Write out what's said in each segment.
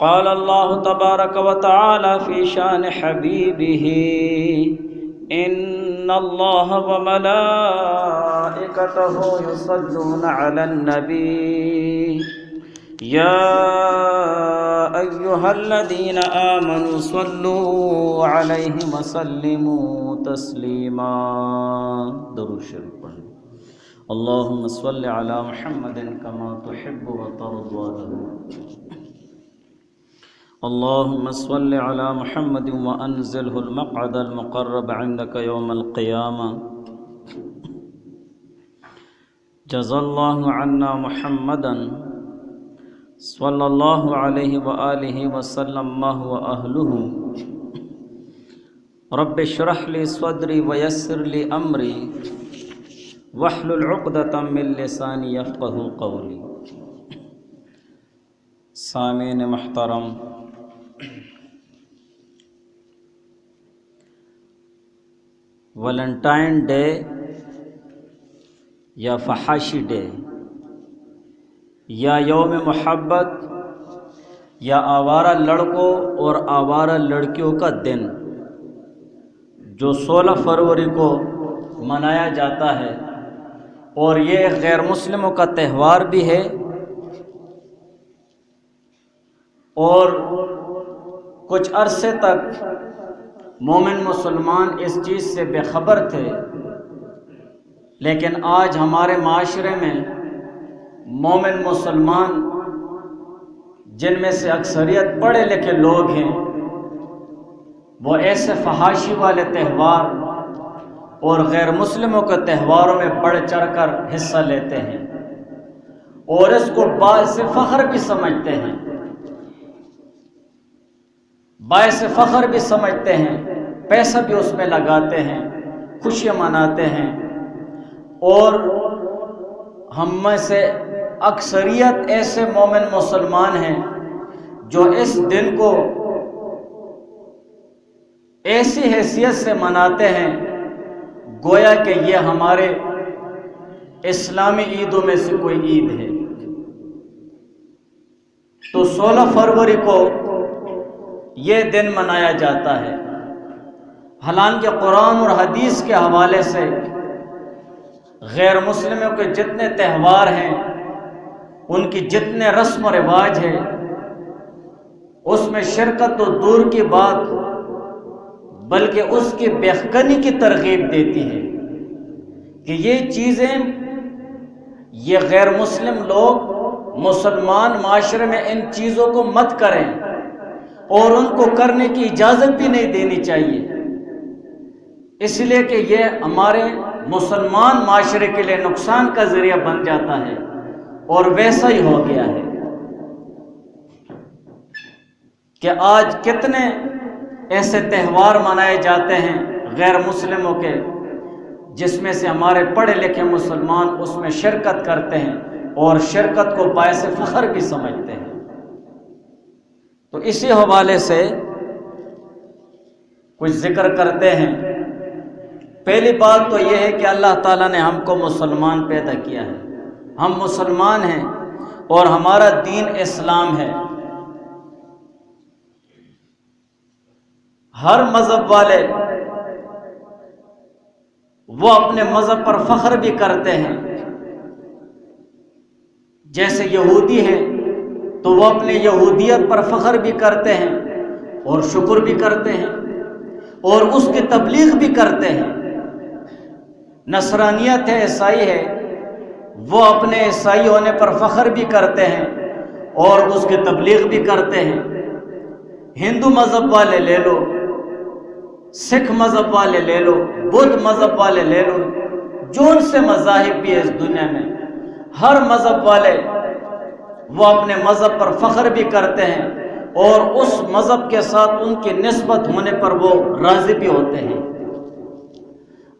قال الله تبارك وتعالى في شان حبيبه إن الله وملائكته يصلون على النبي يا أيها الذين آمنوا صلوا عليه وسلموا تسليما. درود شریف پڑھیں. اللهم صل على محمد كما تحب وترضى. اللهم صل على محمد وأنزله المقعد المقرب عندك يوم القيامة. جزا الله عنا محمدا صلى الله عليه وآله وسلم ما هو أهله. رب اشرح لي صدري ويسر لي أمري واحلل عقدة من لساني يفقهوا قولي. سامعین محترم، ویلنٹائن ڈے یا فحاشی ڈے یا یوم محبت یا آوارہ لڑکوں اور آوارہ لڑکیوں کا دن جو 16 فروری کو منایا جاتا ہے، اور یہ غیر مسلموں کا تہوار بھی ہے، اور کچھ عرصے تک مومن مسلمان اس چیز سے بے خبر تھے، لیکن آج ہمارے معاشرے میں مومن مسلمان جن میں سے اکثریت پڑھے لکھے لوگ ہیں، وہ ایسے فحاشی والے تہوار اور غیر مسلموں کے تہواروں میں بڑھ چڑھ کر حصہ لیتے ہیں اور اس کو باعث فخر بھی سمجھتے ہیں، باعث فخر بھی سمجھتے ہیں، پیسہ بھی اس میں لگاتے ہیں، خوشیاں مناتے ہیں. اور ہم میں سے اکثریت ایسے مومن مسلمان ہیں جو اس دن کو ایسی حیثیت سے مناتے ہیں گویا کہ یہ ہمارے اسلامی عیدوں میں سے کوئی عید ہے. تو 16 فروری کو یہ دن منایا جاتا ہے. حالانکہ قرآن اور حدیث کے حوالے سے غیر مسلموں کے جتنے تہوار ہیں، ان کی جتنے رسم و رواج ہیں، اس میں شرکت تو دور کی بات بلکہ اس کی بےخکنی کی ترغیب دیتی ہے کہ یہ چیزیں، یہ غیر مسلم لوگ مسلمان معاشرے میں ان چیزوں کو مت کریں اور ان کو کرنے کی اجازت بھی نہیں دینی چاہیے، اس لیے کہ یہ ہمارے مسلمان معاشرے کے لیے نقصان کا ذریعہ بن جاتا ہے، اور ویسا ہی ہو گیا ہے کہ آج کتنے ایسے تہوار منائے جاتے ہیں غیر مسلموں کے، جس میں سے ہمارے پڑھے لکھے مسلمان اس میں شرکت کرتے ہیں اور شرکت کو باعث فخر بھی سمجھتے ہیں. تو اسی حوالے سے کچھ ذکر کرتے ہیں. پہلی بات تو یہ ہے کہ اللہ تعالیٰ نے ہم کو مسلمان پیدا کیا ہے، ہم مسلمان ہیں اور ہمارا دین اسلام ہے. ہر مذہب والے وہ اپنے مذہب پر فخر بھی کرتے ہیں. جیسے یہودی ہیں تو وہ اپنے یہودیت پر فخر بھی کرتے ہیں اور شکر بھی کرتے ہیں اور اس کی تبلیغ بھی کرتے ہیں. نصرانیت ہے، عیسائی ہے، وہ اپنے عیسائی ہونے پر فخر بھی کرتے ہیں اور اس کی تبلیغ بھی کرتے ہیں. ہندو مذہب والے لے لو، سکھ مذہب والے لے لو، بدھ مذہب والے لے لو، جون سے مذاہب بھی ہے اس دنیا میں، ہر مذہب والے وہ اپنے مذہب پر فخر بھی کرتے ہیں اور اس مذہب کے ساتھ ان کی نسبت ہونے پر وہ راضی بھی ہوتے ہیں.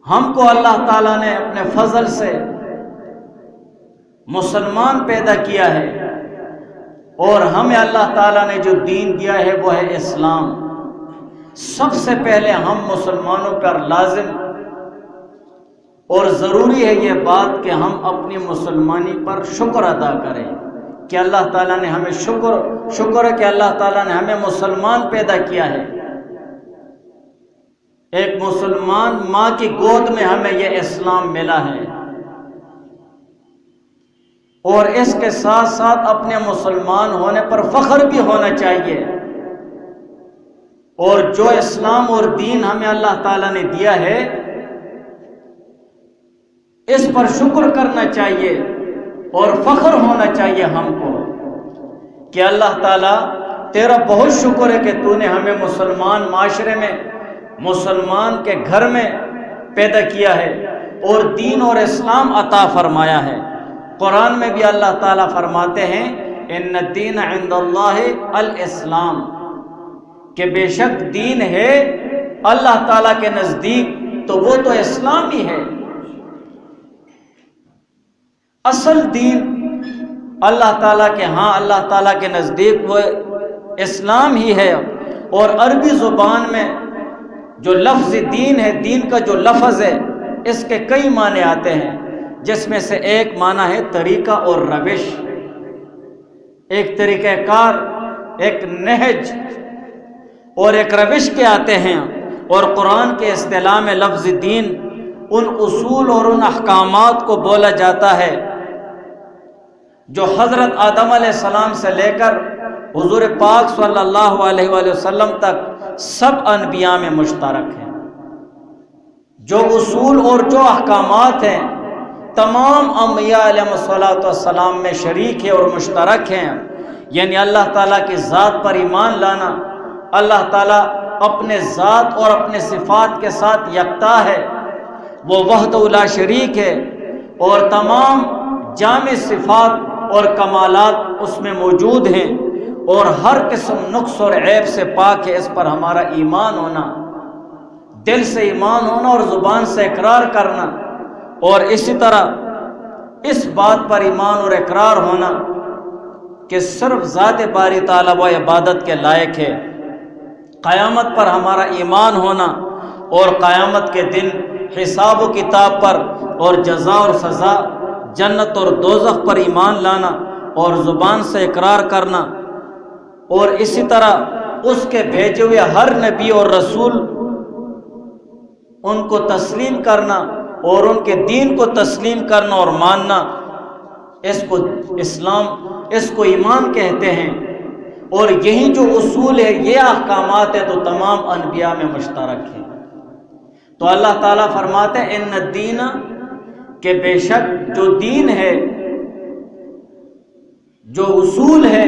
ہم کو اللہ تعالیٰ نے اپنے فضل سے مسلمان پیدا کیا ہے، اور ہمیں اللہ تعالیٰ نے جو دین دیا ہے وہ ہے اسلام. سب سے پہلے ہم مسلمانوں پر لازم اور ضروری ہے یہ بات کہ ہم اپنی مسلمانی پر شکر ادا کریں کہ اللہ تعالیٰ نے ہمیں شکر ہے کہ اللہ تعالیٰ نے ہمیں مسلمان پیدا کیا ہے۔ ایک مسلمان ماں کی گود میں ہمیں یہ اسلام ملا ہے، اور اس کے ساتھ ساتھ اپنے مسلمان ہونے پر فخر بھی ہونا چاہیے، اور جو اسلام اور دین ہمیں اللہ تعالیٰ نے دیا ہے اس پر شکر کرنا چاہیے اور فخر ہونا چاہیے ہم کو کہ اللہ تعالیٰ تیرا بہت شکر ہے کہ تو نے ہمیں مسلمان معاشرے میں، مسلمان کے گھر میں پیدا کیا ہے اور دین اور اسلام عطا فرمایا ہے۔ قرآن میں بھی اللہ تعالیٰ فرماتے ہیں ان الدین عند اللہ الاسلام، کہ بے شک دین ہے اللہ تعالیٰ کے نزدیک تو وہ تو اسلام ہی ہے۔ اصل دین اللہ تعالیٰ کے ہاں، اللہ تعالیٰ کے نزدیک وہ اسلام ہی ہے۔ اور عربی زبان میں جو لفظ دین ہے، دین کا جو لفظ ہے، اس کے کئی معنی آتے ہیں، جس میں سے ایک معنی ہے طریقہ اور روش، ایک طریقہ کار، ایک نہج اور ایک روش کے آتے ہیں۔ اور قرآن کے اصطلاح میں لفظ دین ان اصول اور ان احکامات کو بولا جاتا ہے جو حضرت آدم علیہ السلام سے لے کر حضور پاک صلی اللہ علیہ وآلہ وسلم تک سب انبیاء میں مشترک ہیں۔ جو اصول اور جو احکامات ہیں تمام انبیاء علیہ السلام میں شریک ہے اور مشترک ہیں، یعنی اللہ تعالیٰ کی ذات پر ایمان لانا، اللہ تعالیٰ اپنے ذات اور اپنے صفات کے ساتھ یکتا ہے، وہ وحدہ لا شریک ہے، اور تمام جامع صفات اور کمالات اس میں موجود ہیں، اور ہر قسم نقص اور عیب سے پاک ہے۔ اس پر ہمارا ایمان ہونا، دل سے ایمان ہونا اور زبان سے اقرار کرنا، اور اسی طرح اس بات پر ایمان اور اقرار ہونا کہ صرف ذات باری تعالیٰ و عبادت کے لائق ہے۔ قیامت پر ہمارا ایمان ہونا، اور قیامت کے دن حساب و کتاب پر اور جزا اور سزا، جنت اور دوزخ پر ایمان لانا اور زبان سے اقرار کرنا، اور اسی طرح اس کے بھیجے ہوئے ہر نبی اور رسول ان کو تسلیم کرنا اور ان کے دین کو تسلیم کرنا اور ماننا، اس کو اسلام، اس کو ایمان کہتے ہیں۔ اور یہی جو اصول ہے، یہ احکامات ہے تو تمام انبیاء میں مشترک ہے۔ تو اللہ تعالیٰ فرماتے ہیں ان الدین، کہ بے شک جو دین ہے، جو اصول ہے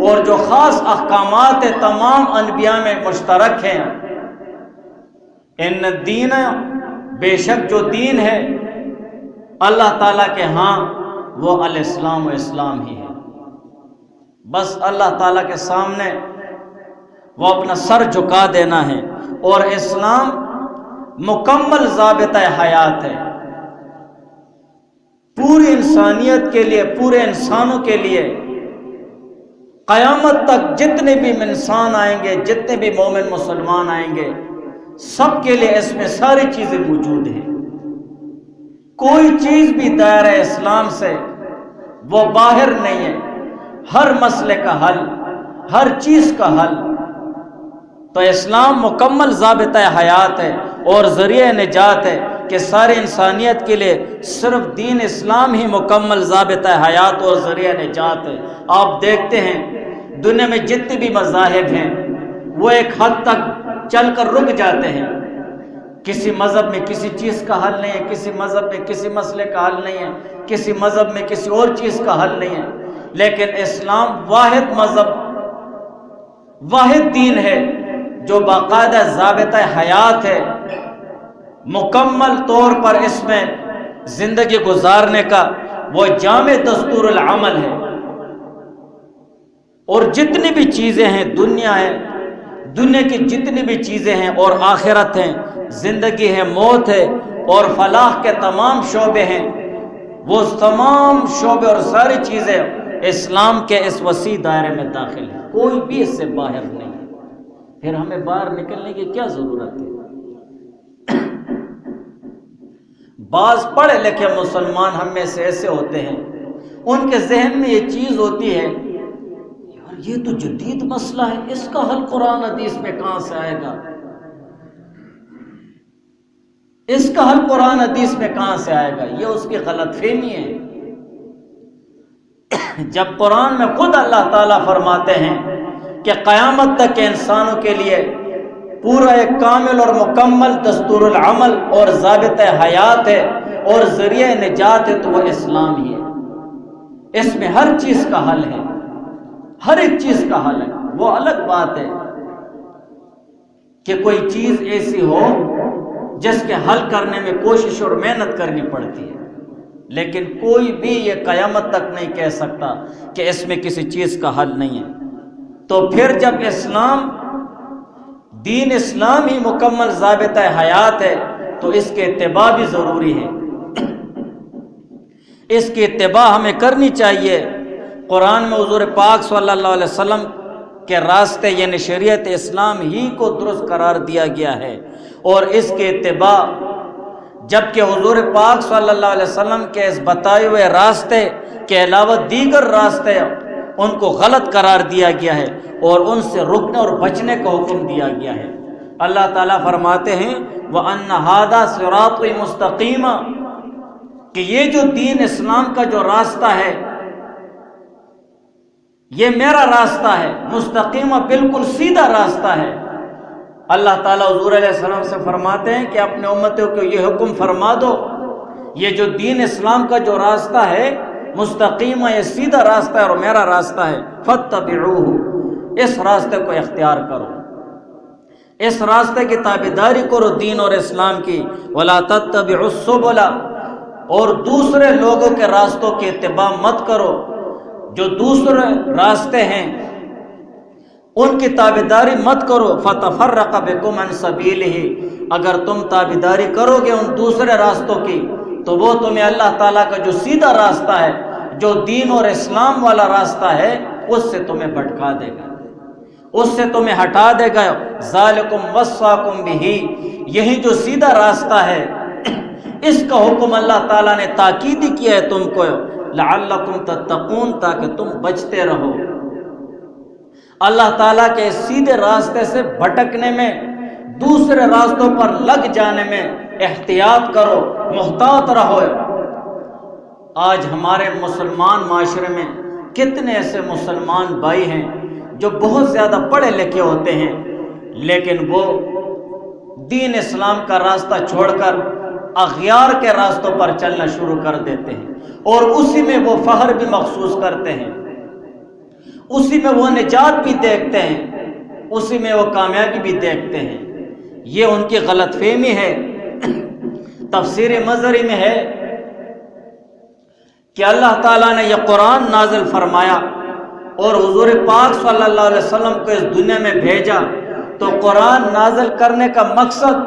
اور جو خاص احکامات ہے تمام انبیاء میں مشترک ہیں۔ ان الدین، بے شک جو دین ہے اللہ تعالیٰ کے ہاں وہ الاسلام و اسلام ہی ہے۔ بس اللہ تعالیٰ کے سامنے وہ اپنا سر جھکا دینا ہے، اور اسلام مکمل ضابطہ حیات ہے پوری انسانیت کے لیے، پورے انسانوں کے لیے۔ قیامت تک جتنے بھی انسان آئیں گے، جتنے بھی مومن مسلمان آئیں گے، سب کے لیے اس میں ساری چیزیں موجود ہیں۔ کوئی چیز بھی دائرہ اسلام سے وہ باہر نہیں ہے، ہر مسئلے کا حل، ہر چیز کا حل۔ تو اسلام مکمل ضابطہ حیات ہے اور ذریعہ نجات ہے، کہ ساری انسانیت کے لیے صرف دین اسلام ہی مکمل ضابطہ حیات اور ذریعہ نجات ہے۔ آپ دیکھتے ہیں دنیا میں جتنے بھی مذاہب ہیں وہ ایک حد تک چل کر رک جاتے ہیں، کسی مذہب میں کسی چیز کا حل نہیں ہے، کسی مذہب میں کسی مسئلے کا حل نہیں ہے، کسی مذہب میں کسی اور چیز کا حل نہیں ہے، لیکن اسلام واحد مذہب، واحد دین ہے جو باقاعدہ ضابطہ حیات ہے، مکمل طور پر اس میں زندگی گزارنے کا وہ جامع دستور العمل ہے۔ اور جتنی بھی چیزیں ہیں، دنیا ہے، دنیا کی جتنی بھی چیزیں ہیں اور آخرت ہیں، زندگی ہے، موت ہے اور فلاح کے تمام شعبے ہیں، وہ تمام شعبے اور ساری چیزیں اسلام کے اس وسیع دائرے میں داخل ہیں، کوئی بھی اس سے باہر نہیں ہے۔ پھر ہمیں باہر نکلنے کی کیا ضرورت ہے؟ بعض پڑھے لکھے مسلمان ہم میں سے ایسے ہوتے ہیں ان کے ذہن میں یہ چیز ہوتی ہے یار یہ تو جدید مسئلہ ہے، اس کا حل قرآن حدیث میں کہاں سے آئے گا، اس کا حل قرآن حدیث میں کہاں سے آئے گا، یہ اس کی غلط فہمی ہے۔ جب قرآن میں خود اللہ تعالیٰ فرماتے ہیں کہ قیامت تک کے انسانوں کے لیے پورا ایک کامل اور مکمل دستور العمل اور ضابط حیات ہے اور ذریعہ نجات ہے، تو وہ اسلام ہی ہے۔ اس میں ہر چیز کا حل ہے، ہر ایک چیز کا حل ہے۔ وہ الگ بات ہے کہ کوئی چیز ایسی ہو جس کے حل کرنے میں کوشش اور محنت کرنی پڑتی ہے، لیکن کوئی بھی یہ قیامت تک نہیں کہہ سکتا کہ اس میں کسی چیز کا حل نہیں ہے۔ تو پھر جب اسلام، دین اسلام ہی مکمل ضابطہ حیات ہے تو اس کے اتباع بھی ضروری ہے، اس کی اتباع ہمیں کرنی چاہیے۔ قرآن میں حضور پاک صلی اللہ علیہ وسلم کے راستے یعنی شریعت اسلام ہی کو درست قرار دیا گیا ہے، اور اس کے اتباع، جبکہ حضور پاک صلی اللہ علیہ وسلم کے اس بتائے ہوئے راستے کے علاوہ دیگر راستے ان کو غلط قرار دیا گیا ہے اور ان سے رکنے اور بچنے کا حکم دیا گیا ہے۔ اللہ تعالیٰ فرماتے ہیں وَأَنَّ هَذَا صِرَاطٌ مُسْتَقِيمٌ، کہ یہ جو دین اسلام کا جو راستہ ہے یہ میرا راستہ ہے، مستقیمہ بالکل سیدھا راستہ ہے۔ اللہ تعالیٰ حضور علیہ السلام سے فرماتے ہیں کہ اپنے امتوں کو یہ حکم فرما دو، یہ جو دین اسلام کا جو راستہ ہے مستقیمہ، یہ سیدھا راستہ ہے اور میرا راستہ ہے، فَاتَّبِعُوهُ، اس راستے کو اختیار کرو، اس راستے کی تابعداری کرو دین اور اسلام کی، وَلَا تَتَّبِعُوا السُّبُلَ، اور دوسرے لوگوں کے راستوں کی اتباع مت کرو، جو دوسرے راستے ہیں ان کی تابعداری مت کرو، فَتَفَرَّقَ بِكُمْ عَنْ سَبِيلِهِ، اگر تم تابعداری کرو گے ان دوسرے راستوں کی تو وہ تمہیں اللہ تعالیٰ کا جو سیدھا راستہ ہے، جو دین اور اسلام والا راستہ ہے، اس سے تمہیں بھٹکا دے گا، اس سے تمہیں ہٹا دے گا۔ ذَلِكُمْ وَصَّاكُمْ بِهِ، یہی جو سیدھا راستہ ہے اس کا حکم اللہ تعالیٰ نے تاکید کیا ہے تم کو، لَعَلَّكُمْ تَتَّقُونَ، تاکہ تم بچتے رہو۔ اللہ تعالیٰ کے سیدھے راستے سے بھٹکنے میں، دوسرے راستوں پر لگ جانے میں احتیاط کرو، محتاط رہو۔ آج ہمارے مسلمان معاشرے میں کتنے ایسے مسلمان بھائی ہیں جو بہت زیادہ پڑھے لکھے ہوتے ہیں، لیکن وہ دین اسلام کا راستہ چھوڑ کر اغیار کے راستوں پر چلنا شروع کر دیتے ہیں، اور اسی میں وہ فخر بھی محسوس کرتے ہیں، اسی میں وہ نجات بھی دیکھتے ہیں، اسی میں وہ کامیابی بھی دیکھتے ہیں۔ یہ ان کی غلط فہمی ہے۔ تفسیر مظہری میں ہے کہ اللہ تعالیٰ نے یہ قرآن نازل فرمایا اور حضور پاک صلی اللہ علیہ وسلم کو اس دنیا میں بھیجا، تو قرآن نازل کرنے کا مقصد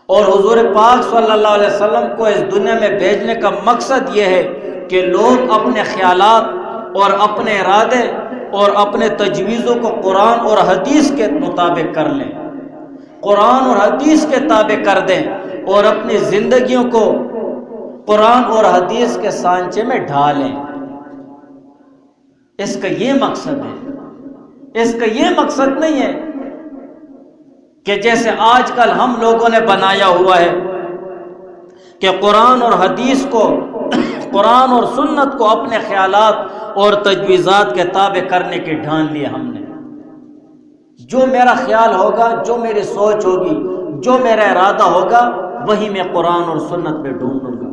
اور حضور پاک صلی اللہ علیہ وسلم کو اس دنیا میں بھیجنے کا مقصد یہ ہے کہ لوگ اپنے خیالات اور اپنے ارادے اور اپنے تجویزوں کو قرآن اور حدیث کے مطابق کر لیں، قرآن اور حدیث کے تابع کر دیں، اور اپنی زندگیوں کو قرآن اور حدیث کے سانچے میں ڈھالیں۔ اس کا یہ مقصد ہے، اس کا یہ مقصد نہیں ہے کہ جیسے آج کل ہم لوگوں نے بنایا ہوا ہے کہ قرآن اور حدیث کو، قرآن اور سنت کو اپنے خیالات اور تجویزات کے تابع کرنے کی ڈھان لی ہم نے۔ جو میرا خیال ہوگا، جو میری سوچ ہوگی، جو میرا ارادہ ہوگا، وہی میں قرآن اور سنت میں ڈھونڈوں گا،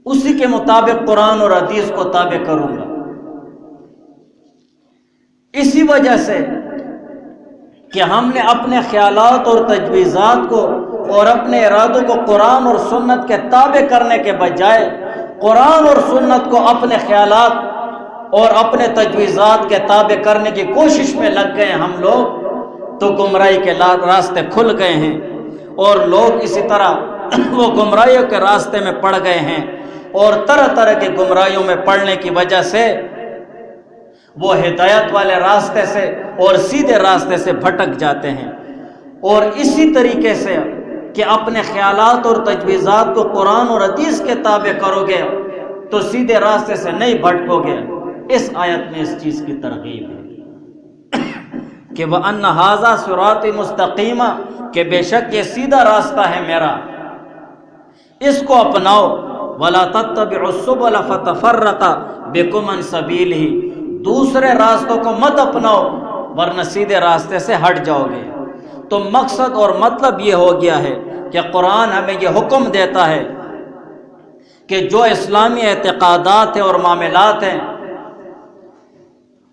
اسی کے مطابق قرآن اور حدیث کو تابع کروں گا۔ اسی وجہ سے کہ ہم نے اپنے خیالات اور تجویزات کو اور اپنے ارادوں کو قرآن اور سنت کے تابع کرنے کے بجائے قرآن اور سنت کو اپنے خیالات اور اپنے تجویزات کے تابع کرنے کی کوشش میں لگ گئے ہم لوگ، تو گمراہی کے راستے کھل گئے ہیں، اور لوگ اسی طرح وہ گمراہیوں کے راستے میں پڑ گئے ہیں، اور طرح طرح کی گمراہیوں میں پڑنے کی وجہ سے وہ ہدایت والے راستے سے اور سیدھے راستے سے بھٹک جاتے ہیں۔ اور اسی طریقے سے کہ اپنے خیالات اور تجویزات کو قرآن اور حدیث کے تابع کرو گے تو سیدھے راستے سے نہیں بھٹکو گے۔ اس آیت میں اس چیز کی ترغیب ہے کہ وَأَنَّ هَذَا صِرَاطِ مُسْتَقِيمًا، کہ بے شک یہ سیدھا راستہ ہے میرا، اس کو اپناؤ۔ وَلَا تَتَّبِعُوا السُّبُلَ فَتَفَرَّقَ بِكُمْ عَنْ سَبِيلِهِ، دوسرے راستوں کو مت اپناؤ ورنہ سیدھے راستے سے ہٹ جاؤ گے۔ تو مقصد اور مطلب یہ ہو گیا ہے کہ قرآن ہمیں یہ حکم دیتا ہے کہ جو اسلامی اعتقادات ہیں اور معاملات ہیں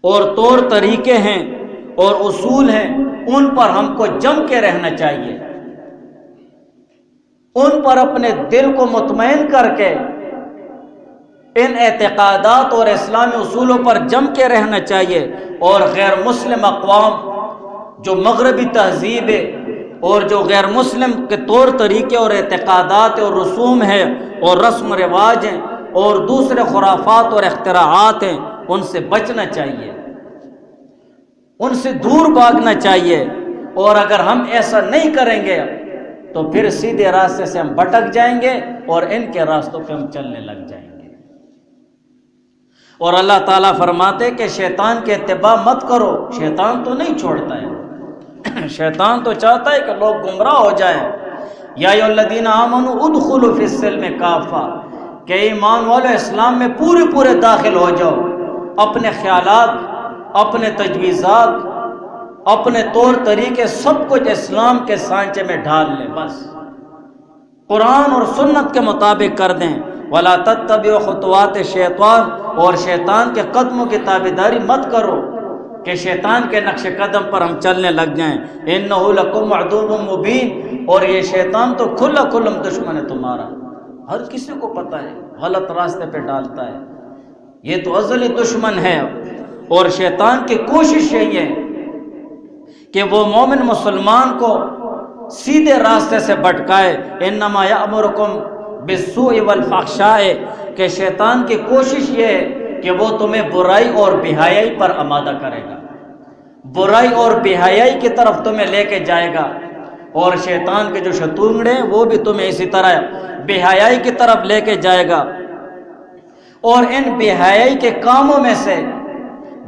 اور طور طریقے ہیں اور اصول ہیں، ان پر ہم کو جم کے رہنا چاہیے، ان پر اپنے دل کو مطمئن کر کے ان اعتقادات اور اسلامی اصولوں پر جم کے رہنا چاہیے، اور غیر مسلم اقوام جو مغربی تہذیب ہے اور جو غیر مسلم کے طور طریقے اور اعتقادات اور رسوم ہیں اور رسم و رواج ہیں اور دوسرے خرافات اور اختراعات ہیں، ان سے بچنا چاہیے، ان سے دور بھاگنا چاہیے۔ اور اگر ہم ایسا نہیں کریں گے تو پھر سیدھے راستے سے ہم بھٹک جائیں گے اور ان کے راستوں پہ ہم چلنے لگ جائیں گے۔ اور اللہ تعالیٰ فرماتے کہ شیطان کے اتباع مت کرو، شیطان تو نہیں چھوڑتا ہے، شیطان تو چاہتا ہے کہ لوگ گمراہ ہو جائیں۔ یا ایھا الذین آمنوا ادخلوا فی السلم کافہ، کہ ایمان والو اسلام میں پورے داخل ہو جاؤ، اپنے خیالات، اپنے تجویزات، اپنے طور طریقے سب کچھ اسلام کے سانچے میں ڈھال لیں، بس قرآن اور سنت کے مطابق کر دیں۔ وَلَا تَتَّبِعُوا خُطُوَاتِ الشَّيْطَانِ، اور شیطان کے قدموں کی تابعداری مت کرو کہ شیطان کے نقش قدم پر ہم چلنے لگ جائیں۔ إِنَّهُ لَكُمْ عَدُوٌّ مُّبِينٌ، اور یہ شیطان تو کھلا دشمن ہے تمہارا، ہر کسی کو پتہ ہے، غلط راستے پہ ڈالتا ہے، یہ تو ازلی دشمن ہے۔ اور شیطان کی کوشش یہی ہے کہ وہ مومن مسلمان کو سیدھے راستے سے بھٹکائے۔ انما یأمرکم بالسوء والفحشاء، کہ شیطان کی کوشش یہ ہے کہ وہ تمہیں برائی اور بے حیائی پر آمادہ کرے گا، برائی اور بے حیائی کی طرف تمہیں لے کے جائے گا، اور شیطان کے جو شتونگڑے ہیں وہ بھی تمہیں اسی طرح بے حیائی کی طرف لے کے جائے گا۔ اور ان بے حیائی کے کاموں میں سے،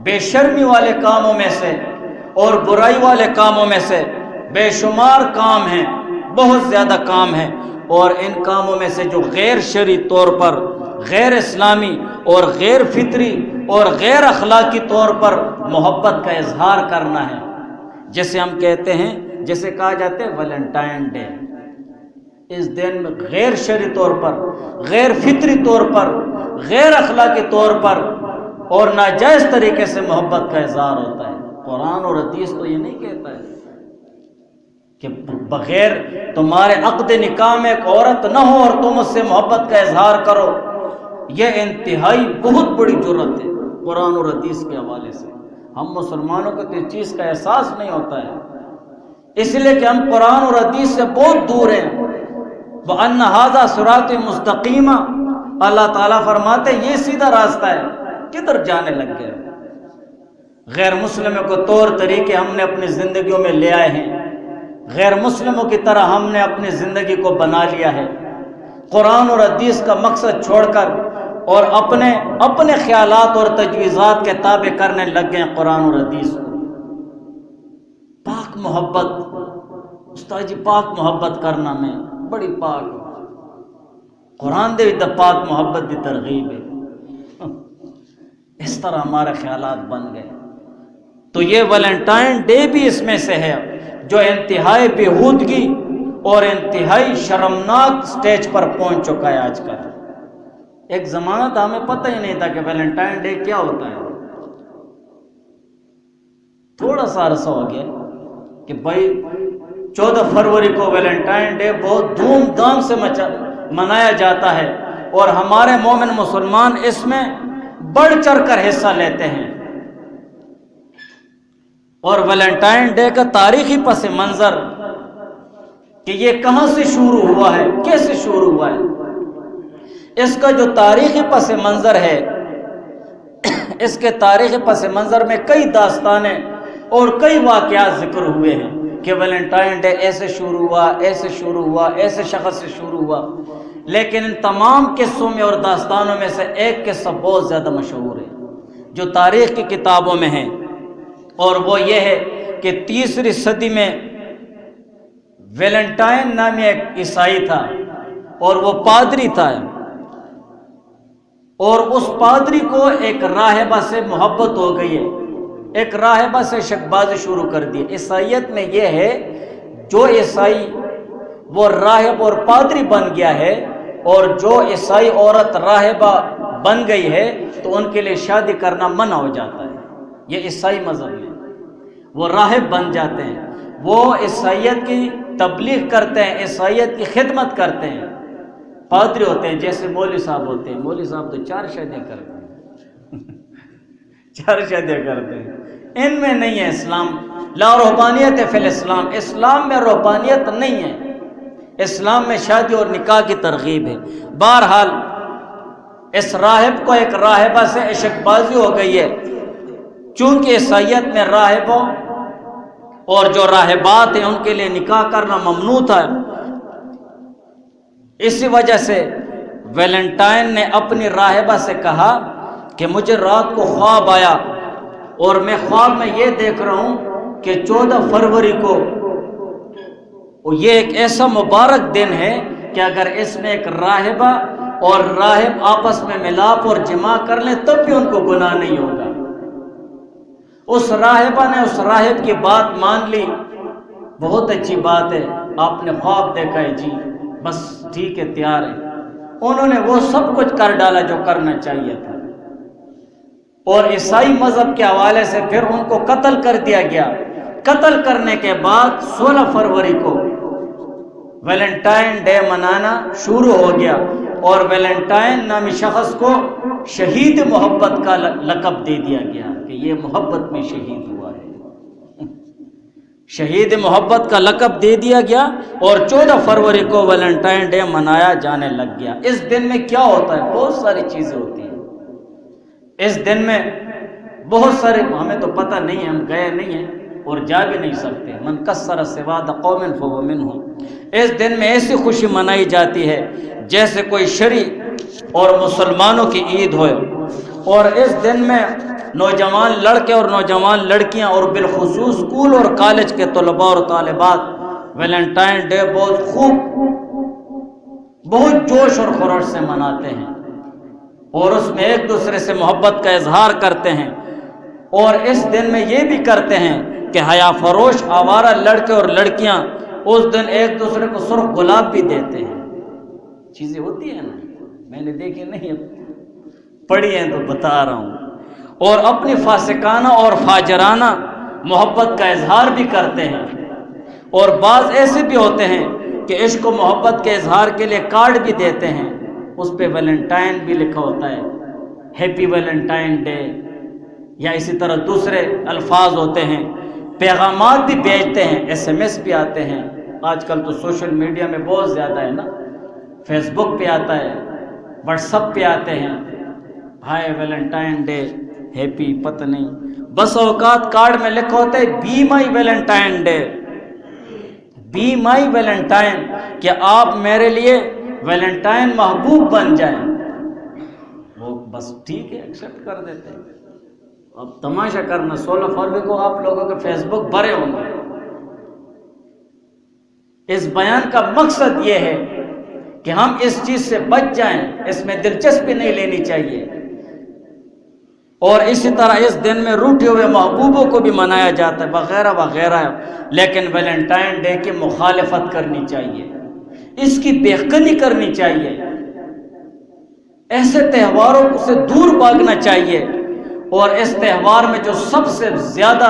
بے شرمی والے کاموں میں سے اور برائی والے کاموں میں سے بے شمار کام ہیں، بہت زیادہ کام ہیں، اور ان کاموں میں سے جو غیر شرعی طور پر، غیر اسلامی اور غیر فطری اور غیر اخلاقی طور پر محبت کا اظہار کرنا ہے، جسے ہم کہتے ہیں، جسے کہا جاتا ہے ویلنٹائن ڈے، اس دن میں غیر شرعی طور پر، غیر فطری طور پر، غیر اخلاقی طور پر اور ناجائز طریقے سے محبت کا اظہار ہوتا ہے۔ قرآن اور حدیث تو یہ نہیں کہتا ہے کہ بغیر تمہارے عقد نکاح میں ایک عورت نہ ہو اور تم اس سے محبت کا اظہار کرو، یہ انتہائی بہت بڑی جرت ہے قرآن اور حدیث کے حوالے سے۔ ہم مسلمانوں کو تو اس چیز کا احساس نہیں ہوتا ہے، اس لیے کہ ہم قرآن اور حدیث سے بہت دور ہیں۔ وَأَنَّ هَذَا صِرَاطِ مُسْتَقِيمًا، اللہ تعالیٰ فرماتے ہیں یہ سیدھا راستہ ہے، کدھر جانے لگ گئے؟ غیر مسلموں کو طور طریقے ہم نے اپنی زندگیوں میں لے آئے ہیں، غیر مسلموں کی طرح ہم نے اپنی زندگی کو بنا لیا ہے، قرآن اور حدیث کا مقصد چھوڑ کر اور اپنے خیالات اور تجویزات کے تابع کرنے لگ گئے قرآن اور حدیث کو۔ پاک محبت، استاد جی پاک محبت کرنا میں بڑی پاک قرآن دے دا پاک محبت دی ترغیب ہے، اس طرح ہمارے خیالات بن گئے۔ تو یہ ویلنٹائن ڈے بھی اس میں سے ہے جو انتہائی بےہودگی اور انتہائی شرمناک سٹیج پر پہنچ چکا ہے آج کل۔ ایک زمانہ تھا ہمیں پتہ ہی نہیں تھا کہ ویلنٹائن ڈے کیا ہوتا ہے، تھوڑا سا عرصہ ہو گیا کہ بھائی 14 فروری کو ویلنٹائن ڈے بہت دھوم دھام سے منایا جاتا ہے، اور ہمارے مومن مسلمان اس میں بڑھ چڑھ کر حصہ لیتے ہیں۔ اور ویلنٹائن ڈے کا تاریخی پس منظر کہ یہ کہاں سے شروع ہوا ہے، کیسے شروع ہوا ہے، اس کا جو تاریخی پس منظر ہے، اس کے تاریخی پس منظر میں کئی داستانیں اور کئی واقعات ذکر ہوئے ہیں کہ ویلنٹائن ڈے ایسے شروع ہوا، ایسے شروع ہوا، ایسے شخص سے شروع ہوا۔ لیکن ان تمام قصوں میں اور داستانوں میں سے ایک قصہ بہت زیادہ مشہور ہے جو تاریخ کی کتابوں میں ہے، اور وہ یہ ہے کہ 3 صدی میں ویلنٹائن نامی ایک عیسائی تھا، اور وہ پادری تھا، اور اس پادری کو ایک راہبہ سے محبت ہو گئی ہے، ایک راہبہ سے شک بازی شروع کر دی۔ عیسائیت میں یہ ہے جو عیسائی وہ راہب اور پادری بن گیا ہے، اور جو عیسائی عورت راہبہ بن گئی ہے تو ان کے لیے شادی کرنا منع ہو جاتا ہے۔ یہ عیسائی مذہب میں وہ راہب بن جاتے ہیں، وہ عیسائیت کی تبلیغ کرتے ہیں، عیسائیت کی خدمت کرتے ہیں، پادری ہوتے ہیں جیسے مولوی صاحب ہوتے ہیں۔ مولوی صاحب تو 4 شادیاں کرتے ہیں 4 شادیاں کرتے ہیں، ان میں نہیں ہے اسلام۔ لا روحانیت فی الاسلام، اسلام میں روحانیت نہیں ہے، اسلام میں شادی اور نکاح کی ترغیب ہے۔ بہرحال اس راہب کو ایک راہبہ سے عشق بازی ہو گئی ہے، چونکہ عیسائیت میں راہبوں اور جو راہبات ہیں ان کے لیے نکاح کرنا ممنوع تھا، اسی وجہ سے ویلنٹائن نے اپنی راہبہ سے کہا کہ مجھے رات کو خواب آیا، اور میں خواب میں یہ دیکھ رہا ہوں کہ 14 فروری کو یہ ایک ایسا مبارک دن ہے کہ اگر اس میں ایک راہبہ اور راہب آپس میں ملاپ اور جماع کر لیں تب بھی ان کو گناہ نہیں ہوگا۔ اس راہبہ نے اس راہب کی بات مان لی، بہت اچھی بات ہے، آپ نے خواب دیکھا ہے، جی بس ٹھیک ہے، تیار ہے۔ انہوں نے وہ سب کچھ کر ڈالا جو کرنا چاہیے تھا، اور عیسائی مذہب کے حوالے سے پھر ان کو قتل کر دیا گیا۔ قتل کرنے کے بعد 16 فروری کو ویلنٹائن ڈے منانا شروع ہو گیا، اور ویلنٹائن نامی شخص کو شہید محبت کا لقب دے دیا گیا کہ یہ محبت میں شہید ہوا ہے، شہید محبت کا لقب دے دیا گیا، اور 14 فروری کو ویلنٹائن ڈے منایا جانے لگ گیا۔ اس دن میں کیا ہوتا ہے؟ بہت ساری چیزیں ہوتی ہیں اس دن میں، بہت سارے، ہمیں تو پتہ نہیں ہے، ہم گئے نہیں ہیں اور جا بھی نہیں سکتے۔ من کسر سواد قوم فهو منهم۔ اس دن میں ایسی خوشی منائی جاتی ہے جیسے کوئی شرعی اور مسلمانوں کی عید ہوئے، اور اس دن میں نوجوان لڑکے اور نوجوان لڑکیاں اور بالخصوص اسکول اور کالج کے طلباء اور طالبات ویلنٹائن ڈے بہت خوب، بہت جوش اور خروش سے مناتے ہیں، اور اس میں ایک دوسرے سے محبت کا اظہار کرتے ہیں، اور اس دن میں یہ بھی کرتے ہیں کہ حیا فروش آوارہ لڑکے اور لڑکیاں اس دن ایک دوسرے کو سرخ گلاب بھی دیتے ہیں۔ چیزیں ہوتی ہیں نا، میں نے دیکھی نہیں، پڑھی ہیں تو بتا رہا ہوں، اور اپنی فاسقانہ اور فاجرانہ محبت کا اظہار بھی کرتے ہیں، اور بعض ایسے بھی ہوتے ہیں کہ عشق و محبت کے اظہار کے لیے کارڈ بھی دیتے ہیں، اس پہ ویلنٹائن بھی لکھا ہوتا ہے، ہیپی ویلنٹائن ڈے، یا اسی طرح دوسرے الفاظ ہوتے ہیں، پیغامات بھی بھیجتے ہیں، ایس ایم ایس بھی آتے ہیں۔ آج کل تو سوشل میڈیا میں بہت زیادہ ہے نا، فیس بک پہ آتا ہے، واٹس ایپ پہ آتے ہیں، ہائے ویلنٹائن ڈے، ہیپی، پتہ نہیں، بس اوقات کارڈ میں لکھا ہوتا ہے be my Valentine day, be my Valentine, کہ آپ میرے لیے ویلنٹائن محبوب بن جائیں۔ وہ بس ٹھیک ہے، ایکسیپٹ کر دیتے ہیں۔ اب تماشا کرنا، 16 فروری کو آپ لوگوں کے فیس بک بھرے ہوں گے۔ اس بیان کا مقصد یہ ہے کہ ہم اس چیز سے بچ جائیں، اس میں دلچسپی نہیں لینی چاہیے، اور اسی طرح اس دن میں روٹے ہوئے محبوبوں کو بھی منایا جاتا ہے وغیرہ وغیرہ، لیکن ویلنٹائن ڈے کی مخالفت کرنی چاہیے، اس کی بےخنی کرنی چاہیے، ایسے تہواروں سے دور بھاگنا چاہیے، اور اس تہوار میں جو سب سے زیادہ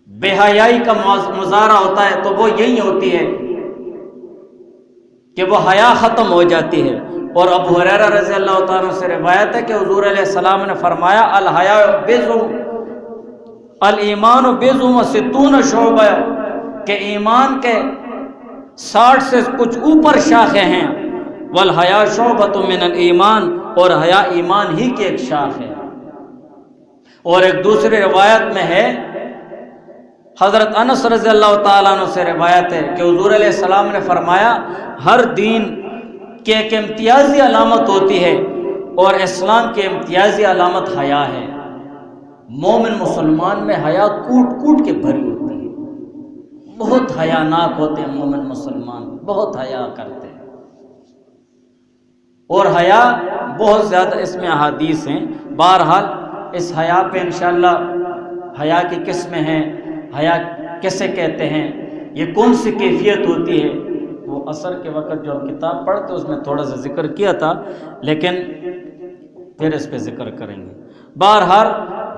بے حیائی کا مظاہرہ ہوتا ہے تو وہ یہی ہوتی ہے کہ وہ حیا ختم ہو جاتی ہے۔ اور ابو ہریرہ رضی اللہ تعالیٰ عنہ سے روایت ہے کہ حضور علیہ السلام نے فرمایا الحیاء بضع الایمان بضع و 60 شعبہ، کہ ایمان کے 60 سے کچھ اوپر شاخیں ہیں، والحیاء شعبۃ من الایمان، اور حیا ایمان ہی کی ایک شاخ ہے۔ اور ایک دوسری روایت میں ہے حضرت انس رضی اللہ تعالیٰ عنہ سے روایت ہے کہ حضور علیہ السلام نے فرمایا ہر دین کی ایک امتیازی علامت ہوتی ہے اور اسلام کی امتیازی علامت حیا ہے۔ مومن مسلمان میں حیا کوٹ کوٹ کے بھری ہوتی ہے، بہت حیا ناک ہوتے ہیں مومن مسلمان، بہت حیا کرتے ہیں، اور حیا بہت زیادہ اس میں احادیث ہیں۔ بہرحال اس حیا پہ انشاءاللہ حیا کی قسمیں ہیں، حیا کیسے کہتے ہیں، یہ کون سی کیفیت ہوتی ہے، وہ عصر کے وقت جو ہم کتاب پڑھتے اس میں تھوڑا سا ذکر کیا تھا، لیکن پھر اس پہ ذکر کریں گے۔ بہرحال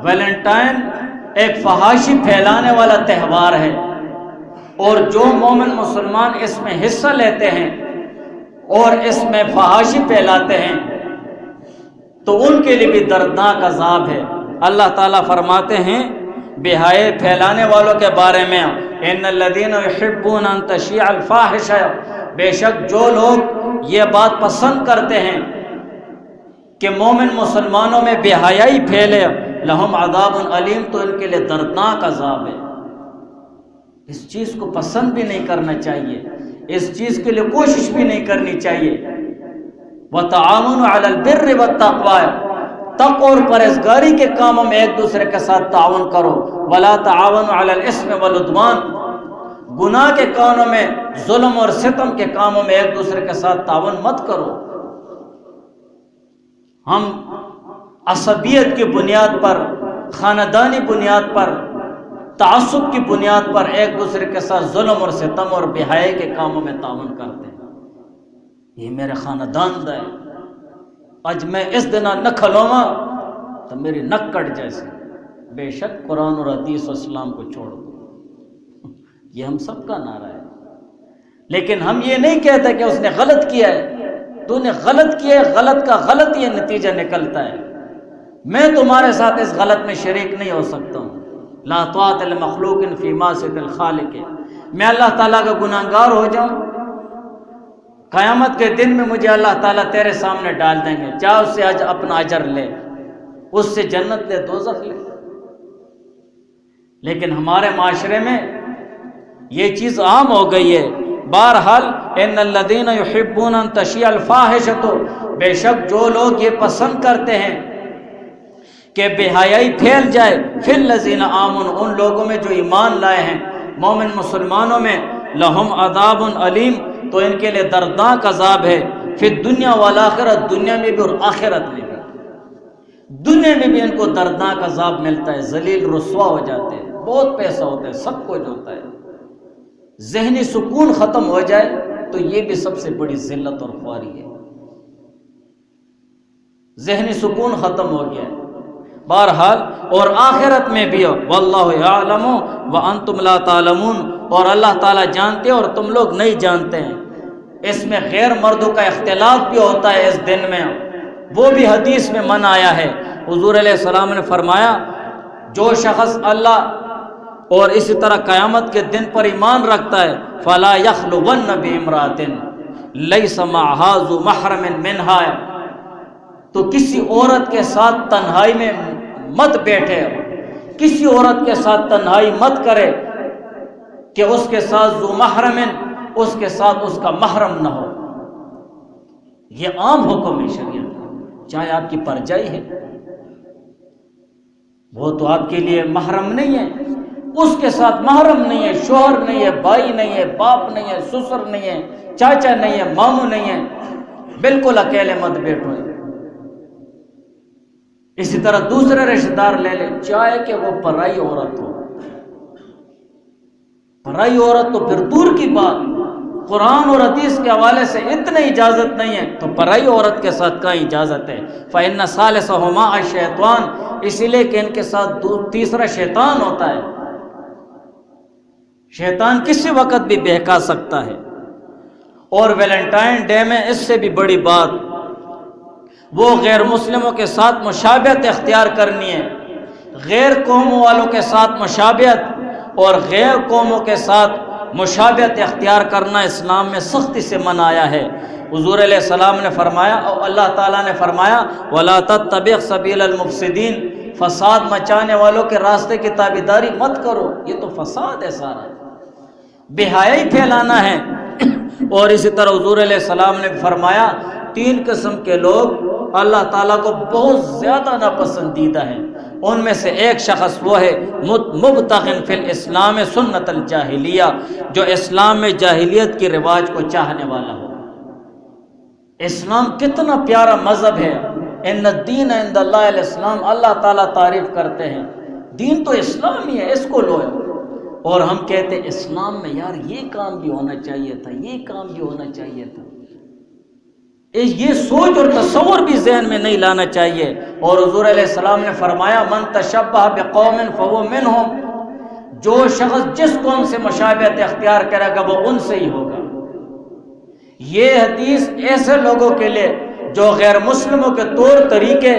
ویلنٹائن ایک فحاشی پھیلانے والا تہوار ہے، اور جو مومن مسلمان اس میں حصہ لیتے ہیں اور اس میں فحاشی پھیلاتے ہیں تو ان کے لیے بھی دردناک عذاب ہے۔ اللہ تعالیٰ فرماتے ہیں بے حیائی پھیلانے والوں کے بارے میں، ان الذین یحبون ان تشیع الفاحشہ، بے شک جو لوگ یہ بات پسند کرتے ہیں کہ مومن مسلمانوں میں بے حیائی پھیلے، لہم عذاب علیم، تو ان کے لیے دردناک عذاب ہے۔ اس چیز کو پسند بھی نہیں کرنا چاہیے، اس چیز کے لیے کوشش بھی نہیں کرنی چاہیے۔ وتعاونوا علی البر والتقوی، تقوی اور پرہیزگاری کے کاموں میں ایک دوسرے کے ساتھ تعاون کرو، ولا تعاونوا علی الاثم والعدوان، گناہ کے کاموں میں، ظلم اور ستم کے کاموں میں ایک دوسرے کے ساتھ تعاون مت کرو۔ ہم عصبیت کی بنیاد پر، خاندانی بنیاد پر، تعصب کی بنیاد پر ایک دوسرے کے ساتھ ظلم اور ستم اور بے حیائی کے کاموں میں تعاون کرتے ہیں۔ یہ میرے خاندان دا ہے، اج میں اس دن نہ کھلواں تو میری نک کٹ جیسے۔ بے شک قرآن اور حدیث و اسلام کو چھوڑ دو، یہ ہم سب کا نعرہ ہے، لیکن ہم یہ نہیں کہتے کہ اس نے غلط کیا ہے، تو نے غلط کیا ہے، غلط کا غلط یہ نتیجہ نکلتا ہے، میں تمہارے ساتھ اس غلط میں شریک نہیں ہو سکتا ہوں۔ لا طاعۃ لمخلوق فی معصیۃ الخالق، میں اللہ تعالیٰ کا گناہ گار ہو جاؤں، قیامت کے دن میں مجھے اللہ تعالیٰ تیرے سامنے ڈال دیں گے، چاہے اس سے اپنا اجر لے، اس سے جنت لے، دوزخ لے۔ لیکن ہمارے معاشرے میں یہ چیز عام ہو گئی ہے۔ بہرحال ان الذین یحبون ان تشیع الفاحشۃ، بے شک جو لوگ یہ پسند کرتے ہیں کہ بے حیائی پھیل جائے، فی الذین آمنوا، ان لوگوں میں جو ایمان لائے ہیں، مومن مسلمانوں میں، لہم عذاب علیم، تو ان کے لیے دردناک عذاب ہے، فی الدنیا والآخرۃ، دنیا میں بھی اور آخرت میں بھی۔ دنیا میں بھی ان کو دردناک عذاب ملتا ہے، ذلیل رسوا ہو جاتے ہیں، بہت پیسہ ہوتا ہے، سب کچھ ہوتا ہے، ذہنی سکون ختم ہو جائے تو یہ بھی سب سے بڑی ذلت اور خواری ہے۔ ذہنی سکون ختم ہو گیا ہے۔ بہرحال اور آخرت میں بھی، واللہ یعلم وانتم لا تعلمون، اور اللہ تعالیٰ جانتے اور تم لوگ نہیں جانتے ہیں۔ اس میں غیر مردوں کا اختلاط بھی ہوتا ہے اس دن میں، وہ بھی حدیث میں منع آیا ہے۔ حضور علیہ السلام نے فرمایا جو شخص اللہ اور اسی طرح قیامت کے دن پر ایمان رکھتا ہے، فلا یخلون بامرأۃ لیس معها ذو محرم منها، تو کسی عورت کے ساتھ تنہائی میں مت بیٹھے، کسی عورت کے ساتھ تنہائی مت کرے کہ اس کے ساتھ ذو محرم، اس کے ساتھ اس کا محرم نہ ہو۔ یہ عام حکم ہے شریعت کا، چاہے آپ کی پرجائی ہے، وہ تو آپ کے لیے محرم نہیں ہے، اس کے ساتھ محرم نہیں ہے، شوہر نہیں ہے، بھائی نہیں ہے، باپ نہیں ہے، سسر نہیں ہے، چاچا نہیں ہے، ماموں نہیں ہے، بالکل اکیلے مت بیٹھو۔ اسی طرح دوسرے رشتہ دار لے لیں، چاہے کہ وہ پرائی عورت ہو، پرائی عورت تو پھر دور کی بات، قرآن اور حدیث کے حوالے سے اتنی اجازت نہیں ہے تو پرائی عورت کے ساتھ کہاں اجازت ہے؟ فإن ثالثهما الشیطان، اسی لیے کہ ان کے ساتھ تیسرا شیطان ہوتا ہے، شیطان کسی وقت بھی بہکا سکتا ہے۔ اور ویلنٹائن ڈے میں اس سے بھی بڑی بات، وہ غیر مسلموں کے ساتھ مشابہت اختیار کرنی ہے، غیر قوموں والوں کے ساتھ مشابہت، اور غیر قوموں کے ساتھ مشابہت اختیار کرنا اسلام میں سختی سے منع آیا ہے۔ حضور علیہ السلام نے فرمایا اور اللہ تعالیٰ نے فرمایا وَلَا تَتَّبِعْ سَبِيلَ الْمُفْسِدِينَ، فساد مچانے والوں کے راستے کی تابعداری مت کرو، یہ تو فساد ہے سارا، بے حیائی پھیلانا ہے۔ اور اسی طرح حضور علیہ السلام نے فرمایا 3 قسم کے لوگ اللہ تعالیٰ کو بہت زیادہ ناپسندیدہ ہیں، ان میں سے ایک شخص وہ ہے مبتغٍ فی الاسلام سنت الجاہلیہ، جو اسلام میں جاہلیت کی رواج کو چاہنے والا ہو۔ اسلام کتنا پیارا مذہب ہے، ان الدین عند اللہ الاسلام، اللہ تعالیٰ تعریف کرتے ہیں دین تو اسلام ہی ہے، اس کو لو۔ اور ہم کہتے ہیں اسلام میں یار یہ کام بھی ہونا چاہیے تھا، یہ کام بھی ہونا چاہیے تھا، یہ سوچ اور تصور بھی ذہن میں نہیں لانا چاہیے۔ اور حضور علیہ السلام نے فرمایا من تشبہ بقوم فهو منهم، جو شخص جس قوم سے مشابہت اختیار کرے گا وہ ان سے ہی ہوگا۔ یہ حدیث ایسے لوگوں کے لیے جو غیر مسلموں کے طور طریقے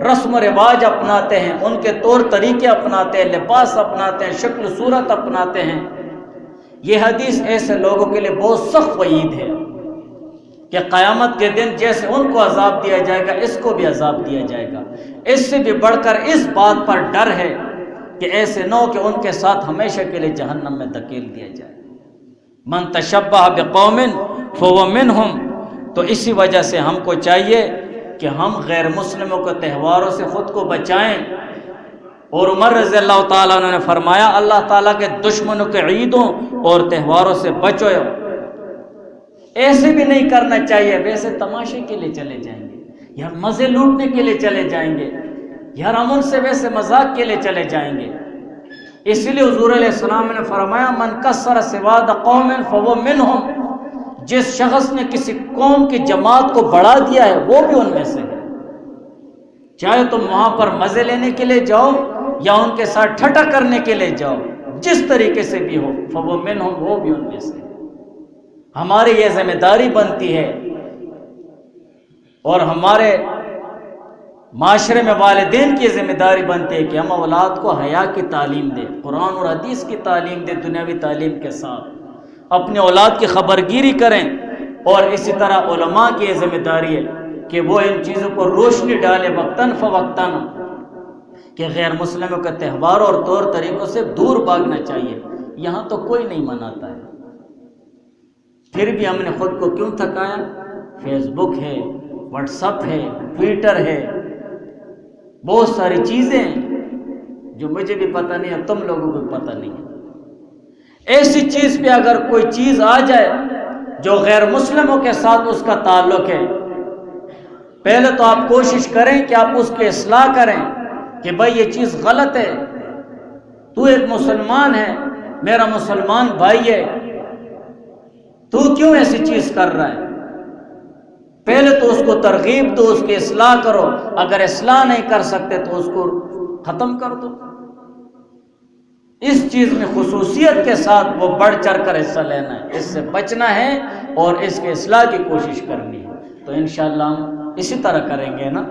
رسم و رواج اپناتے ہیں، ان کے طور طریقے اپناتے ہیں، لباس اپناتے ہیں، شکل صورت اپناتے ہیں، یہ حدیث ایسے لوگوں کے لیے بہت سخت وعید ہے کہ قیامت کے دن جیسے ان کو عذاب دیا جائے گا اس کو بھی عذاب دیا جائے گا۔ اس سے بھی بڑھ کر اس بات پر ڈر ہے کہ ایسے نہ ہو کہ ان کے ساتھ ہمیشہ کے لیے جہنم میں دھکیل دیا جائے۔ من تشبہ بقوم فهو منهم، تو اسی وجہ سے ہم کو چاہیے کہ ہم غیر مسلموں کے تہواروں سے خود کو بچائیں۔ اور عمر رضی اللہ تعالیٰ عنہ نے فرمایا اللہ تعالیٰ کے دشمنوں کے عیدوں اور تہواروں سے بچو۔ ایسے بھی نہیں کرنا چاہیے، ویسے تماشے کے لیے چلے جائیں گے، یا مزے لوٹنے کے لیے چلے جائیں گے، یا ہم ان سے ویسے مذاق کے لیے چلے جائیں گے۔ اس لیے حضور علیہ السلام نے فرمایا من کسر سواد قوم فهو منهم، جس شخص نے کسی قوم کی جماعت کو بڑھا دیا ہے وہ بھی ان میں سے ہے، چاہے تم وہاں پر مزے لینے کے لیے جاؤ یا ان کے ساتھ ٹھٹا کرنے کے لیے جاؤ، جس طریقے سے بھی ہو فهو منهم، وہ بھی ان میں سے ہے۔ ہماری یہ ذمہ داری بنتی ہے اور ہمارے معاشرے میں والدین کی ذمہ داری بنتی ہے کہ ہم اولاد کو حیا کی تعلیم دیں، قرآن اور حدیث کی تعلیم دیں، دنیاوی تعلیم کے ساتھ اپنے اولاد کی خبرگیری کریں۔ اور اسی طرح علماء کی یہ ذمہ داری ہے کہ وہ ان چیزوں پر روشنی ڈالے وقتاً فوقتاً کہ غیر مسلموں کے تہواروں اور طور طریقوں سے دور بھاگنا چاہیے۔ یہاں تو کوئی نہیں مناتا ہے، پھر بھی ہم نے خود کو کیوں تھکایا؟ فیس بک ہے، واٹس ایپ ہے، ٹویٹر ہے، بہت ساری چیزیں ہیں جو مجھے بھی پتہ نہیں ہے، تم لوگوں کو بھی پتہ نہیں ہے۔ ایسی چیز پہ اگر کوئی چیز آ جائے جو غیر مسلموں کے ساتھ اس کا تعلق ہے، پہلے تو آپ کوشش کریں کہ آپ اس کی اصلاح کریں کہ بھائی یہ چیز غلط ہے، تو ایک مسلمان ہے، میرا مسلمان بھائی ہے، تو کیوں ایسی چیز کر رہا ہے؟ پہلے تو اس کو ترغیب دو، اس کی اصلاح کرو، اگر اصلاح نہیں کر سکتے تو اس کو ختم کر دو۔ اس چیز میں خصوصیت کے ساتھ وہ بڑھ چڑھ کر حصہ لینا ہے، اس سے بچنا ہے اور اس کے اصلاح کی کوشش کرنی ہے۔ تو انشاءاللہ ہم اسی طرح کریں گے نا،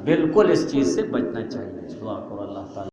بالکل اس چیز سے بچنا چاہیے۔ دعا کرو اللہ تعالیٰ